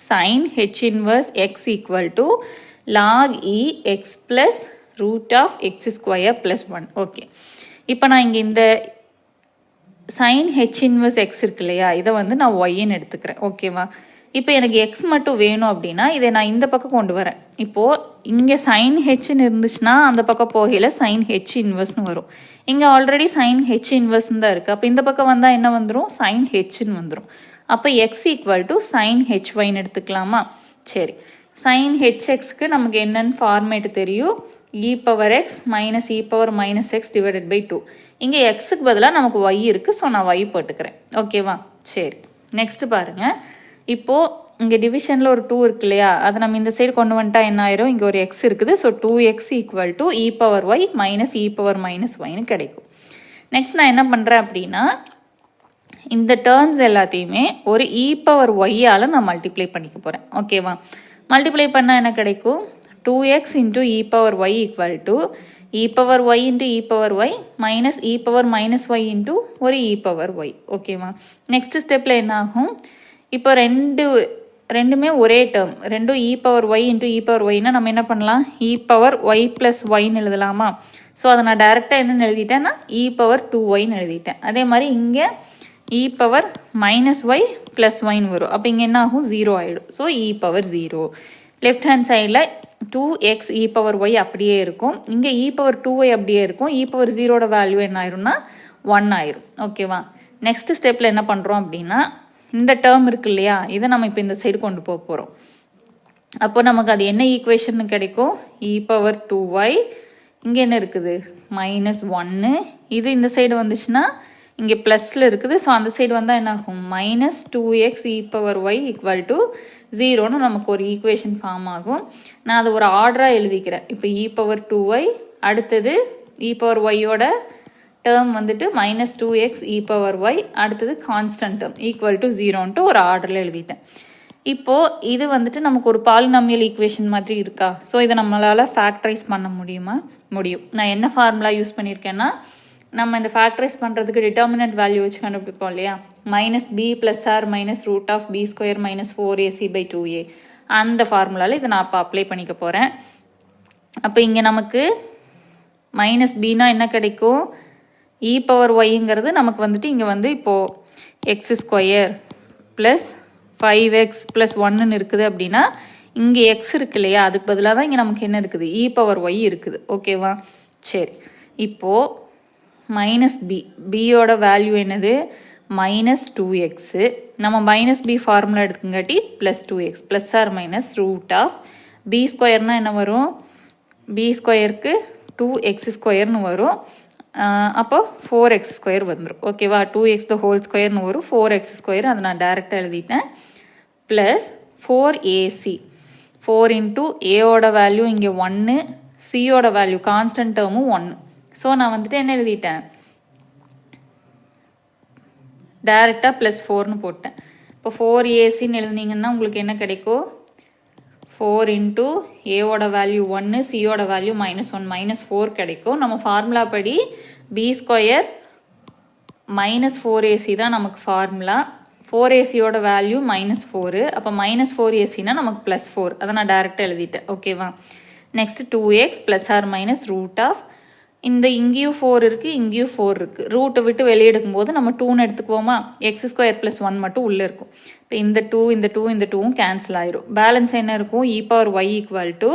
sin h inverse x equal to log e x plus root of x square plus 1. Okay. இப்போ நான் இங்கே இந்த சைன் ஹெச் இன்வர்ஸ் எக்ஸ் இருக்கு இல்லையா, இதை வந்து நான் ஒய்ன்னு எடுத்துக்கிறேன். ஓகேவா? இப்போ எனக்கு எக்ஸ் மட்டும் வேணும் அப்படின்னா இதை நான் இந்த பக்கம் கொண்டு வரேன். இப்போது இங்கே சைன் ஹெச்ன்னு இருந்துச்சுன்னா அந்த பக்கம் போகையில் சைன் ஹெச் இன்வர்ஸ்னு வரும். இங்கே ஆல்ரெடி சைன் ஹெச் இன்வர்ஸ்ன்னு தான் இருக்குது. அப்போ இந்த பக்கம் வந்தால் என்ன வந்துடும், சைன் ஹெச்ன்னு வந்துடும். அப்போ x equal to sine h ஒய்ன்னு எடுத்துக்கலாமா? சரி. சைன் ஹெச்எக்ஸ்க்கு நமக்கு என்னென்னு ஃபார்மேட்டு தெரியும், e power x minus e power minus x divided by 2. இங்கே எக்ஸுக்கு பதிலாக நமக்கு ஒய் இருக்குது. ஸோ நான் ஒய் போட்டுக்கிறேன். ஓகேவா? சரி. நெக்ஸ்ட்டு பாருங்கள். இப்போது இங்கே டிவிஷனில் ஒரு 2 இருக்கு இல்லையா, அதை நம்ம இந்த சைடு கொண்டு வந்துட்டா என்ன ஆயிரும், இங்கே ஒரு எக்ஸ் இருக்குது. So 2x equal to e power y minus e power minus ஒய்னு கிடைக்கும். நெக்ஸ்ட் நான் என்ன பண்ணுறேன் அப்படின்னா இந்த டேர்ம்ஸ் எல்லாத்தையுமே ஒரு இ பவர் ஒய்யால் நான் மல்டிப்ளை பண்ணிக்க போகிறேன். ஓகேவா? மல்டிப்ளை பண்ணால் என்ன கிடைக்கும், 2x into e power y equal to e power y into e power y minus e power minus y into ஒரு இ பவர் ஒய். ஓகேவா? நெக்ஸ்ட் ஸ்டெப்பில் என்ன ஆகும், இப்போ ரெண்டுமே ஒரே டேர்ம், ரெண்டும் e power y into e power ஒய்னா நம்ம என்ன பண்ணலாம், இ பவர் ஒய் ப்ளஸ் ஒய்ன்னு எழுதலாமா? ஸோ அதை நான் டேரெக்டாக என்னென்னு எழுதிட்டேன்னா இ பவர் 2yன்னு எழுதிட்டேன். அதே மாதிரி இங்கே இ பவர் மைனஸ் ஒய் ப்ளஸ் ஒய்ன்னு வரும். அப்போ இங்கே என்ன ஆகும், 0 ஆகிடும். So e power 0. Left hand சைடில் 2x இ பவர் ஒய் அப்படியே இருக்கும். இங்கே இ பவர் 2y அப்படியே இருக்கும். இ பவர் 0ஓட வேல்யூ என்ன ஆயிரும்னா 1 ஆயிரும். ஓகேவா? நெக்ஸ்ட் ஸ்டெப்பில் என்ன பண்ணுறோம் அப்படின்னா இந்த டேர்ம் இருக்கு இல்லையா, இதை நம்ம இப்போ இந்த சைடு கொண்டு போக போகிறோம். அப்போ நமக்கு அது என்ன ஈக்குவேஷன் கிடைக்கும், இ பவர் 2y, இங்கே என்ன இருக்குது மைனஸ் 1, இது இந்த சைடு வந்துச்சுன்னா இங்கே ப்ளஸில் இருக்குது. ஸோ அந்த சைடு வந்தால் என்ன ஆகும், minus 2x e power y equal to 0ன்னு நமக்கு ஒரு ஈக்குவேஷன் ஃபார்ம் ஆகும். நான் அதை ஒரு ஆர்டராக எழுதிக்கிறேன். இப்போ இ பவர் 2y, அடுத்தது இ பவர் ஒய்யோட டேர்ம் வந்துட்டு minus 2x e power Y, அடுத்தது கான்ஸ்டன்ட் டேர்ம் ஈக்குவல் டு 0ன்ட்டு ஒரு ஆர்டரில் எழுதிட்டேன். இப்போது இது வந்துட்டு நமக்கு ஒரு பாலினாமியல் ஈக்குவேஷன் மாதிரி இருக்கா? ஸோ இதை நம்மளால் ஃபேக்டரைஸ் பண்ண முடியுமா? முடியும். நான் என்ன ஃபார்முலா யூஸ் பண்ணியிருக்கேன்னா, நம்ம இந்த ஃபேக்டரைஸ் பண்ணுறதுக்கு டிட்டர்மினன்ட் வேல்யூ வச்சு கண்டுபிடிப்போம் இல்லையா, minus b plus or minus root of b square minus 4ac by 2a, அந்த ஃபார்முலாவில் இதை நான் இப்போ அப்ளை பண்ணிக்க போகிறேன். அப்போ இங்கே நமக்கு மைனஸ் பின்னா என்ன கிடைக்கும், இ பவர் ஒய்ங்கிறது நமக்கு வந்துட்டு இங்கே வந்து இப்போது x square plus 5x plus 1ன்னு இருக்குது அப்படின்னா இங்கே எக்ஸ் இருக்கு இல்லையா, அதுக்கு பதிலாக தான் இங்கே நமக்கு என்ன இருக்குது, இ பவர் ஒய் இருக்குது. ஓகேவா? சரி, இப்போது மைனஸ் பி, பியோட வேல்யூ என்னது, மைனஸ் 2x. நம்ம மைனஸ் பி ஃபார்முலா எடுத்துங்காட்டி plus 2x plus or minus root of B ஸ்கொயர்னால் என்ன வரும், பி ஸ்கொயருக்கு 2x² வரும். அப்போ 4x² வந்துடும். ஓகேவா? 2x த ஹோல் ஸ்கொயர்னு வரும், 4x², அதை நான் டேரெக்டாக எழுதிட்டேன். ப்ளஸ் 4ac, 4 இன்ட்டு ஏயோட வேல்யூ இங்கே 1, சியோட வேல்யூ கான்ஸ்டன்ட் டேர்மும் 1. ஸோ நான் வந்துட்டு என்ன எழுதிட்டேன், டேரெக்டாக ப்ளஸ் 4னு போட்டேன். இப்போ 4ac எழுதினீங்கன்னா உங்களுக்கு என்ன கிடைக்கும், 4 இன்ட்டு ஏவோட வேல்யூ 1, சியோட வேல்யூ -1 -4 கிடைக்கும். நம்ம ஃபார்முலா படி பி ஸ்கொயர் -4ac தான் நமக்கு ஃபார்முலா. 4ac வேல்யூ -4, அப்போ -4ac நமக்கு +4. அதை நான் டேரெக்டாக எழுதிட்டேன். ஓகேவா? Next 2x plus or minus root of, இந்த இங்கேயும் 4 இருக்குது, இங்கேயும் 4 இருக்குது. ரூட்டை விட்டு வெளியே எடுக்கும்போது நம்ம 2ன்னு எடுத்துக்குவோமா, x² + 1 மட்டும் உள்ளே இருக்கும். இப்போ இந்த 2 இந்த 2 இந்த 2வும் கேன்சல் ஆயிரும். பேலன்ஸ் என்ன இருக்கும், e power y equal to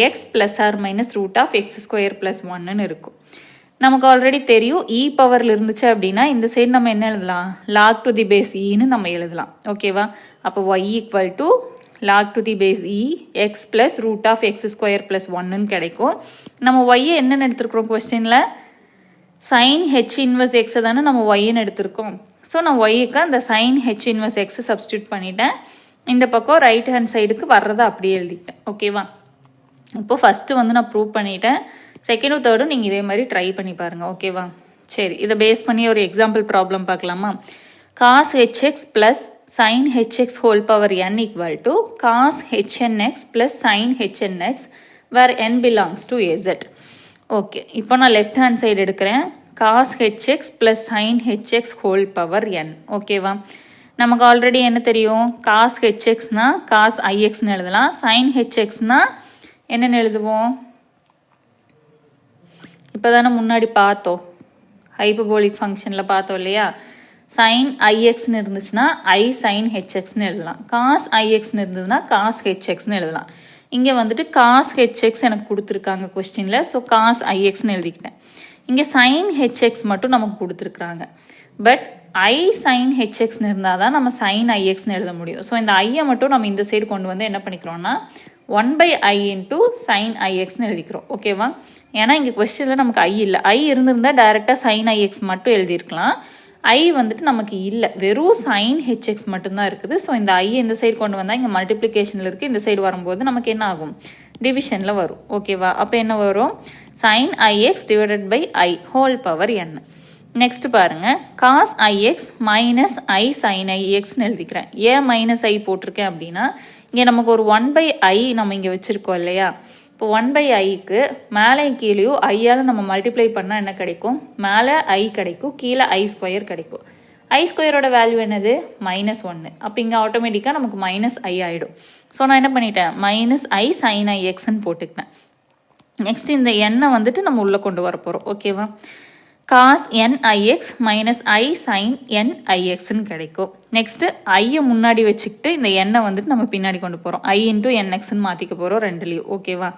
x plus or minus root of x² + 1ன்னு இருக்கும். நமக்கு ஆல்ரெடி தெரியும், இ பவரில் இருந்துச்சு அப்படின்னா இந்த சைடு நம்ம என்ன எழுதலாம், லாக் டு தி பேஸ் ஈன்னு நம்ம எழுதலாம். ஓகேவா? அப்போ y equal to log to the base e x plus root of x square plus 1ன்னு கிடைக்கும். நம்ம y என்னன்னு எடுத்திருக்கிறோம் கொஸ்டினில், sin h inverse x தானே நம்ம yன்னு எடுத்திருக்கோம். ஸோ நான் yக்கு அந்த sin h inverse x substitute பண்ணிட்டேன். இந்த பக்கம் ரைட் ஹேண்ட் சைடுக்கு வர்றதை அப்படியே எழுதிட்டேன். ஓகேவா? இப்போ ஃபஸ்ட்டு வந்து நான் ப்ரூவ் பண்ணிட்டேன். செகண்டும் தேர்டும் நீங்கள் இதே மாதிரி ட்ரை பண்ணி பாருங்கள். ஓகேவா? சரி, இதை பேஸ் பண்ணி ஒரு எக்ஸாம்பிள் ப்ராப்ளம் பார்க்கலாமா. cos hx plus sin hx whole power n equal to cos hnx plus sin hnx where n belongs to az. Okay, இப்போ நான் லெஃப்ட் ஹேண்ட் சைடு எடுக்கிறேன். cos hx plus sin hx whole power n. ஓகேவா? நமக்கு already என்ன தெரியும், cos hxனா cos ixன்னு எழுதலாம், sin hxனா என்னென்னு எழுதுவோம், இப்போ தானே முன்னாடி பார்த்தோம், ஹைப்பர்போலிக் ஃபங்க்ஷனில் பார்த்தோம் இல்லையா. sin ixன்னு இருந்துச்சுன்னா I sin hxன்னு எழுதலாம், cos ixன்னு இருந்ததுன்னா cos hxன்னு எழுதலாம். இங்கே வந்துட்டு cos hx எனக்கு கொடுத்துருக்காங்க கொஸ்டினில், ஸோ cos ixன்னு எழுதிக்கிட்டேன். இங்கே sin hx மட்டும் நமக்கு கொடுத்துருக்குறாங்க. பட் I sin hxன்னு இருந்தால் தான் நம்ம sin ixன்னு எழுத முடியும். ஸோ இந்த ஐயை மட்டும் நம்ம இந்த சைடு கொண்டு வந்து என்ன பண்ணிக்கிறோம்னா 1/i into sin ixன்னு எழுதிக்கிறோம். ஓகேவா? ஏன்னா இங்கே கொஸ்டினில் நமக்கு I இல்லை. I இருந்திருந்தால் டைரெக்டாக sin ix மட்டும் எழுதியிருக்கலாம். I வந்துட்டு நமக்கு இல்லை, வெறும் sin hx மட்டும்தான் இருக்குது. ஸோ இந்த ஐ இந்த சைடு கொண்டு வந்தால் இங்கே மல்டிப்ளிகேஷனில் இருக்குது, இந்த சைடு வரும்போது நமக்கு என்ன ஆகும், டிவிஷனில் வரும். ஓகேவா? அப்போ என்ன வரும், sin ix divided by I whole power n. Next பாருங்கள், cos ix minus I sin ixன்னு எழுதிக்கிறேன். ஏன் -i போட்டிருக்கேன் அப்படின்னா, இங்கே நமக்கு ஒரு 1/i நம்ம இங்கே வச்சுருக்கோம் இல்லையா. இப்போ 1/iக்கு மேலே கீழேயும் ஐயால் நம்ம மல்டிப்ளை பண்ணால் என்ன கிடைக்கும், மேலே i கிடைக்கும், கீழே I² கிடைக்கும். I² வேல்யூ என்னது, -1. அப்போ இங்கே ஆட்டோமேட்டிக்காக நமக்கு -i ஆகிடும். ஸோ நான் என்ன பண்ணிட்டேன், -i sin ixன்னு போட்டுக்கிட்டேன். நெக்ஸ்ட் இந்த எண்ணை வந்துட்டு நம்ம உள்ளே கொண்டு வர போகிறோம். ஓகேவா? cos nix minus I sin nixன்னு கிடைக்கும். நெக்ஸ்ட்டு ஐயை முன்னாடி வச்சுக்கிட்டு இந்த எண்ணை வந்துட்டு நம்ம பின்னாடி கொண்டு போகிறோம், I into nxன்னு மாற்றிக்க போகிறோம் ரெண்டுலேயும். ஓகேவா?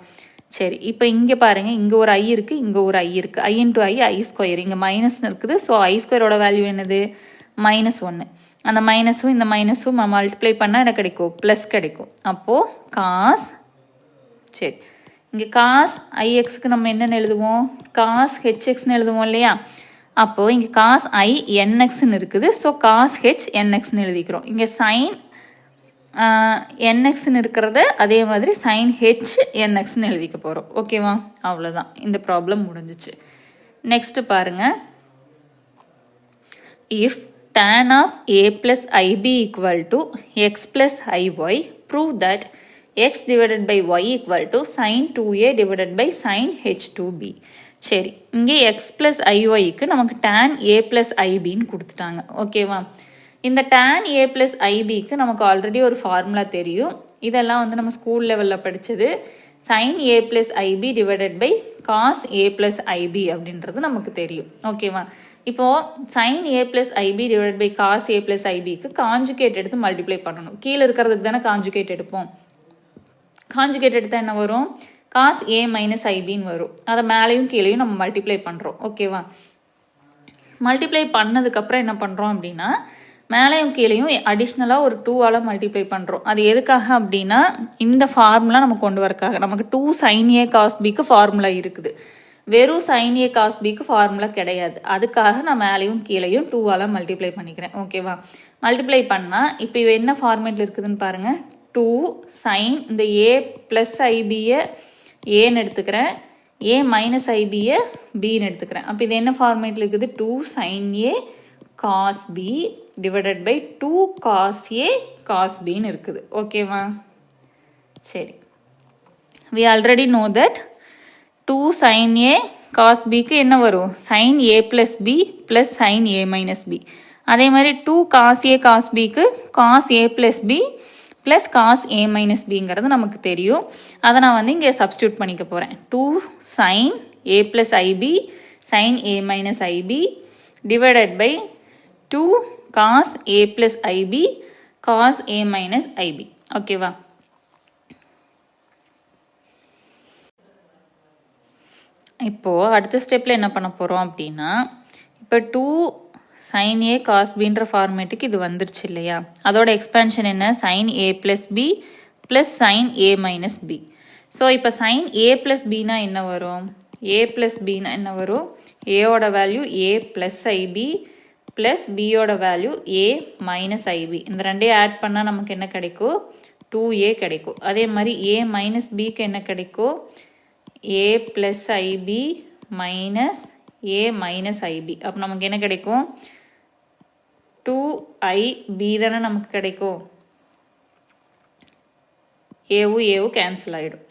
சரி, இப்போ இங்கே பாருங்கள், இங்கே ஒரு I இருக்குது, இங்கே ஒரு I இருக்குது. I into I² இங்கே மைனஸ்னு இருக்குது. ஸோ I² வேல்யூ என்னது, -1. அந்த மைனஸும் இந்த மைனஸும் மல்டிப்ளை பண்ணால் என்ன கிடைக்கும், ப்ளஸ் கிடைக்கும். அப்போது காஸ், சரி இங்கே cos ixக்கு நம்ம என்னென்னு எழுதுவோம், cos hxன்னு எழுதுவோம் இல்லையா. அப்போது இங்கே cos I nxன்னு இருக்குது. ஸோ cos h nxன்னு எழுதிக்கிறோம். இங்கே sin nxன்னு இருக்கிறத அதே மாதிரி sin h nxன்னு எழுதிக்க போகிறோம். ஓகேவா? அவ்வளோதான், இந்த ப்ராப்ளம் முடிஞ்சிச்சு. நெக்ஸ்ட்டு பாருங்கள், if tan of a plus ib equal to x plus iy, prove that x divided by y equal to sin 2a divided by sin h2b. சரி, இங்கே x plus iyக்கு நமக்கு tan a plus ibன்னு கொடுத்துட்டாங்க. ஓகேவா? இந்த tan a plus ibக்கு நமக்கு already ஒரு formula தெரியும். இதெல்லாம் வந்து நம்ம ஸ்கூல் லெவலில் படித்தது. sin a plus ib divided by cos a plus ib அப்படின்றது நமக்கு தெரியும். ஓகேவா? இப்போது sin a plus ib divided by cos a plus ibக்கு காஞ்சுகேட் எடுத்து மல்டிப்ளை பண்ணணும். கீழே இருக்கிறதுக்கு தானே காஞ்சுகேட் எடுப்போம். காஞ்சுகேட் எடுத்தால் என்ன வரும்? காஸ் ஏ மைனஸ் ஐபின்னு வரும். அதை மேலேயும் கீழேயும் நம்ம மல்டிப்ளை பண்ணுறோம். ஓகேவா? மல்டிப்ளை பண்ணதுக்கப்புறம் என்ன பண்ணுறோம் அப்படின்னா மேலேயும் கீழேயும் அடிஷ்னலாக ஒரு 2ஆல் மல்டிப்ளை பண்ணுறோம். அது எதுக்காக அப்படின்னா இந்த ஃபார்முலா நம்ம கொண்டு வரக்காக. நமக்கு 2 sin A cos Bக்கு ஃபார்முலா இருக்குது. வெறும் sin A cos Bக்கு ஃபார்முலா கிடையாது. அதுக்காக நான் மேலேயும் கீழேயும் 2ஆல் மல்டிப்ளை பண்ணிக்கிறேன். ஓகேவா? மல்டிப்ளை பண்ணால் இப்போ என்ன ஃபார்மேட்டில் இருக்குதுன்னு பாருங்கள். 2 sin இந்த A ப்ளஸ் ஐபியை ஏன்னு எடுத்துக்கிறேன், A மைனஸ் ஐபியை பின்னு எடுத்துக்கிறேன். அப்போ இது என்ன ஃபார்மேட்டில் இருக்குது? 2 sin A cos B divided by 2 cos A cos Bன்னு இருக்குது. ஓகேவா? சரி, we already know that 2 sin A cos Bக்கு என்ன வரும்? sin A plus B plus sin A minus B. அதே மாதிரி 2 cos A cos Bக்கு cos A plus B plus cos A minus Bங்கிறது நமக்கு தெரியும். அதை நான் வந்து இங்கே சப்ஸ்டியூட் பண்ணிக்க போகிறேன். 2 sin A plus IB sin A minus IB divided by 2 cos A plus IB cos A minus IB. ஓகேவா? இப்போது அடுத்த ஸ்டெப்பில் என்ன பண்ண போகிறோம் அப்படின்னா இப்போ 2 sin A cos Bன்ற ஃபார்மேட்டுக்கு இது வந்துருச்சு இல்லையா? அதோட எக்ஸ்பேன்ஷன் என்ன? sin A plus B plus sin A minus B. So இப்போ sin A plus Bனா என்ன வரும்? A plus Bனா என்ன வரும்? ஏயோட value A plus IB plus Bயோட வேல்யூ A minus IB. இந்த ரெண்டையும் ஆட் பண்ணால் நமக்கு என்ன கிடைக்கும்? 2A கிடைக்கும். அதே மாதிரி A minus Bக்கு என்ன கிடைக்கும்? A plus IB minus A minus IB. அப்போ நமக்கு என்ன கிடைக்கும்? 2IB தானே நமக்கு கிடைக்கும். ஏவும் கேன்சல் ஆகிடும்.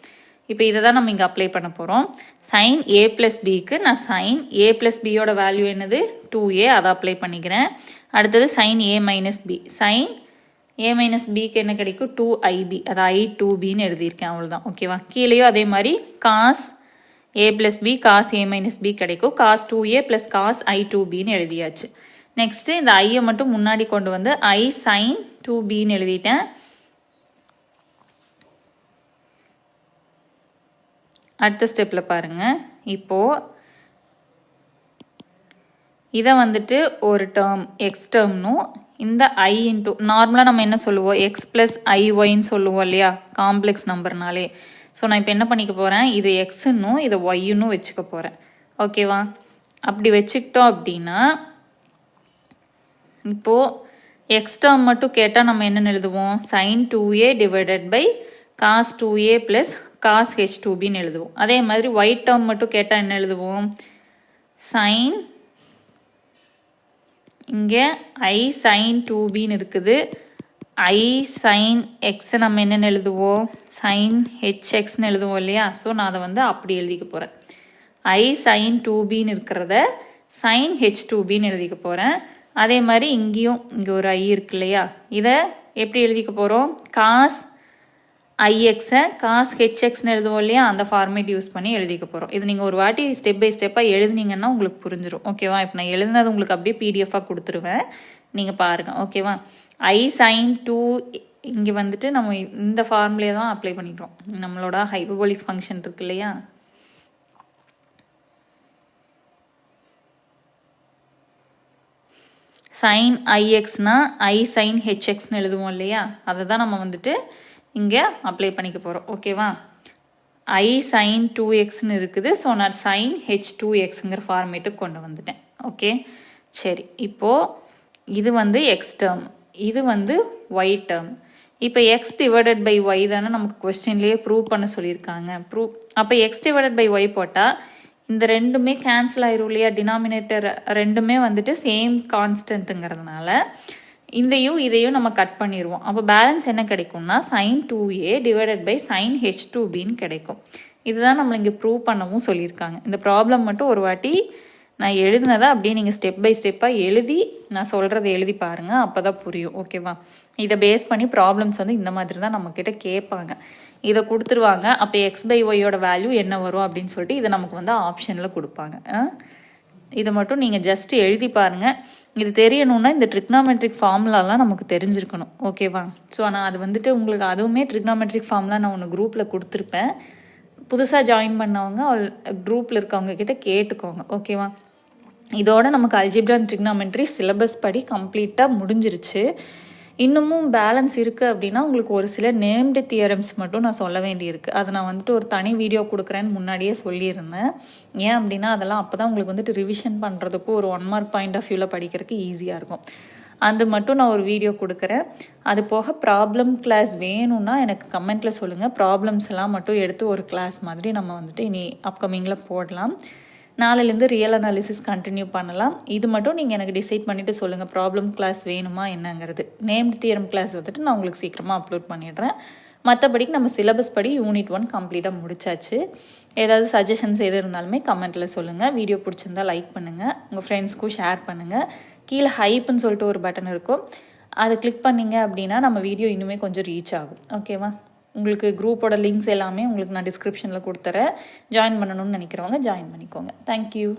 இப்போ இதை தான் நம்ம இங்கே அப்ளை பண்ண போகிறோம். sin A plus Bக்கு நான் sin A plus Bயோட வேல்யூ என்னது? 2A, அதை அப்ளை பண்ணிக்கிறேன். அடுத்தது sin A minus B. sin A minus Bக்கு என்ன கிடைக்கும்? 2IB, அது I2Bன்னு எழுதியிருக்கேன், அவ்வளோதான். ஓகேவா? கீழேயும் அதே மாதிரி cos A plus B cos A minus B கிடைக்கும். cos 2A plus cos I2Bன்னு எழுதியாச்சு. நெக்ஸ்ட்டு இந்த ஐயை மட்டும் முன்னாடி கொண்டு வந்து I sin 2Bன்னு எழுதிட்டேன். அடுத்த ஸ்டெப்பில் பாருங்கள். இப்போது இதை வந்துட்டு ஒரு டேர்ம் எக்ஸ் டேர்ம்னும் இந்த ஐ இன்ட்டு நார்மலாக நம்ம என்ன சொல்லுவோம்? எக்ஸ் ப்ளஸ் ஐஒய்ன்னு சொல்லுவோம் இல்லையா, காம்ப்ளெக்ஸ் நம்பர்னாலே. ஸோ நான் இப்போ என்ன பண்ணிக்க போகிறேன்? இது எக்ஸுன்னும் இதை ஒய்ன்னும் வச்சுக்க போகிறேன். ஓகேவா? அப்படி வச்சுக்கிட்டோம் அப்படின்னா இப்போது எக்ஸ் டேர்ம் மட்டும் கேட்டால் நம்ம என்னென்னு எழுதுவோம்? sin 2A divided by cos 2A plus cos H2Bன்னு எழுதுவோம். அதே மாதிரி ஒயிட் டேர்ம் மட்டும் கேட்டால் என்ன எழுதுவோம்? sin இங்கே I sin 2Bன்னு இருக்குது. I sin X நம்ம என்னென்னு எழுதுவோம்? sin HXன்னு எழுதுவோம் இல்லையா? ஸோ நான் அதை வந்து அப்படி எழுதிக்க போகிறேன். I sin 2Bன்னு இருக்கிறத sin H2Bன்னு எழுதிக்க போகிறேன். அதே மாதிரி இங்கேயும் இங்கே ஒரு ஐ இருக்கு இல்லையா, இதை எப்படி எழுதிக்க போகிறோம்? cos IXை cos HXன்னு எழுதுவோம் இல்லையா, அந்த ஃபார்மேட் யூஸ் பண்ணி எழுதிக்க போகிறோம். இது நீங்கள் ஒரு வாட்டி ஸ்டெப் பை ஸ்டெப்பாக எழுதுனீங்கன்னா உங்களுக்கு புரிஞ்சிடும். ஓகேவா? இப்போ நான் எழுதுனது உங்களுக்கு அப்படியே பிடிஎஃபாக கொடுத்துருவேன், நீங்கள் பாருங்கள். ஓகேவா? I sin 2 இங்கே வந்துட்டு நம்ம இந்த ஃபார்முலே தான் அப்ளை பண்ணிக்கிறோம். நம்மளோட ஹைபர்போலிக் ஃபங்க்ஷன் இருக்கு இல்லையா, sin IXனா I sin HXன்னு எழுதுவோம் இல்லையா, அதை தான் நம்ம வந்துட்டு இங்கே அப்ளை பண்ணிக்க போகிறோம். ஓகேவா? I sin 2Xன்னு இருக்குது. ஸோ நான் sin H2Xங்கிற ஃபார்மேட்டுக்கு கொண்டு வந்துட்டேன். ஓகே, சரி. இப்போது இது வந்து எக்ஸ் டேர்ம், இது வந்து ஒய் டேர்ம். இப்போ எக்ஸ் டிவைடட் பை ஒய் தானே நமக்கு கொஸ்டின்லேயே ப்ரூவ் பண்ண சொல்லியிருக்காங்க. அப்போ எக்ஸ் டிவைடட் பை ஒய் போட்டால் இந்த ரெண்டுமே கேன்சல் ஆயிரும் இல்லையா, டினாமினேட்டர் ரெண்டுமே வந்துட்டு சேம் கான்ஸ்டன்ட்டுங்கிறதுனால இதையும் நம்ம கட் பண்ணிடுவோம். அப்போ பேலன்ஸ் என்ன கிடைக்கும்னா sin 2A divided by sin H2Bன்னு கிடைக்கும். இதுதான் நம்மளை இங்கே ப்ரூவ் பண்ணவும் சொல்லியிருக்காங்க. இந்த ப்ராப்ளம் மட்டும் ஒரு வாட்டி நான் எழுதினதை அப்படியே நீங்கள் ஸ்டெப் பை ஸ்டெப்பாக எழுதி நான் சொல்கிறத எழுதி பாருங்கள், அப்போ தான் புரியும். ஓகேவா? இதை பேஸ் பண்ணி ப்ராப்ளம்ஸ் வந்து இந்த மாதிரி தான் நம்மக்கிட்ட கேட்பாங்க. இதை கொடுத்துருவாங்க. அப்போ எக்ஸ் பை ஒய்யோட வேல்யூ என்ன வரும் அப்படின்னு சொல்லிட்டு இதை நமக்கு வந்து ஆப்ஷனில் கொடுப்பாங்க. இதை மட்டும் நீங்கள் ஜஸ்ட் எழுதி பாருங்கள். இது தெரியணுன்னா இந்த ட்ரிக்னாமெட்ரிக் ஃபார்முலாலாம் நமக்கு தெரிஞ்சிருக்கணும். ஓகேவா? ஸோ நான் அது வந்துட்டு உங்களுக்கு அதுவுமே ட்ரிக்னாமெட்ரிக் ஃபார்முலா நான் ஒன்று குரூப்பில் கொடுத்துருப்பேன். புதுசாக ஜாயின் பண்ணவங்க குரூப்பில் இருக்கவங்க கிட்ட கேட்டுக்கோங்க. ஓகேவா? இதோட நமக்கு அல்ஜிப்ரா அண்ட் ட்ரிக்னாமெட்ரி சிலபஸ் படி கம்ப்ளீட்டாக முடிஞ்சிருச்சு. இன்னமும் பேலன்ஸ் இருக்குது அப்படின்னா உங்களுக்கு ஒரு சில நேம்டு தியரம்ஸ் மட்டும் நான் சொல்ல வேண்டியிருக்கு. அதை நான் வந்துட்டு ஒரு தனி வீடியோ கொடுக்குறேன்னு முன்னாடியே சொல்லியிருந்தேன். ஏன் அப்படின்னா அதெல்லாம் அப்போ தான் உங்களுக்கு வந்துட்டு ரிவிஷன் பண்ணுறதுக்கும் ஒரு 1 மார்க் பாயிண்ட் ஆஃப் வியூவில் படிக்கிறதுக்கு ஈஸியாக இருக்கும். அது மட்டும் நான் ஒரு வீடியோ கொடுக்குறேன். அது போக ப்ராப்ளம் கிளாஸ் வேணும்னா எனக்கு கமெண்ட்டில் சொல்லுங்கள். ப்ராப்ளம்ஸ் எல்லாம் மட்டும் எடுத்து ஒரு கிளாஸ் மாதிரி நம்ம வந்துட்டு இனி அப்கமிங்கில் போடலாம். நாளையிலேருந்து ரியல் அனாலிசிஸ் கண்டினியூ பண்ணலாம். இது மட்டும் நீங்கள் எனக்கு டிசைட் பண்ணிவிட்டு சொல்லுங்கள், ப்ராப்ளம் கிளாஸ் வேணுமா என்னங்கிறது. நேம்டு தியரம் கிளாஸ் வந்துட்டு நான் உங்களுக்கு சீக்கிரமாக அப்லோட் பண்ணிடுறேன். மற்றபடிக்கு நம்ம சிலபஸ் படி யூனிட் 1 கம்ப்ளீட்டாக முடிச்சாச்சு. ஏதாவது சஜஷன்ஸ் எது இருந்தாலுமே கமெண்ட்டில் சொல்லுங்கள். வீடியோ பிடிச்சிருந்தா லைக் பண்ணுங்கள், உங்கள் ஃப்ரெண்ட்ஸ்க்கும் ஷேர் பண்ணுங்கள். கீழே ஹைப்புன்னு சொல்லிட்டு ஒரு பட்டன் இருக்கும், அதை கிளிக் பண்ணிங்க அப்படின்னா நம்ம வீடியோ இன்னுமே கொஞ்சம் ரீச் ஆகும். ஓகேவா? உங்களுக்கு குரூப்போட லிங்க்ஸ் எல்லாமே உங்களுக்கு நான் டிஸ்கிரிப்ஷனில் கொடுத்துறேன். ஜாயின் பண்ணணும்னு நினைக்கிறவங்க ஜாயின் பண்ணிக்கோங்க. தேங்க்யூ.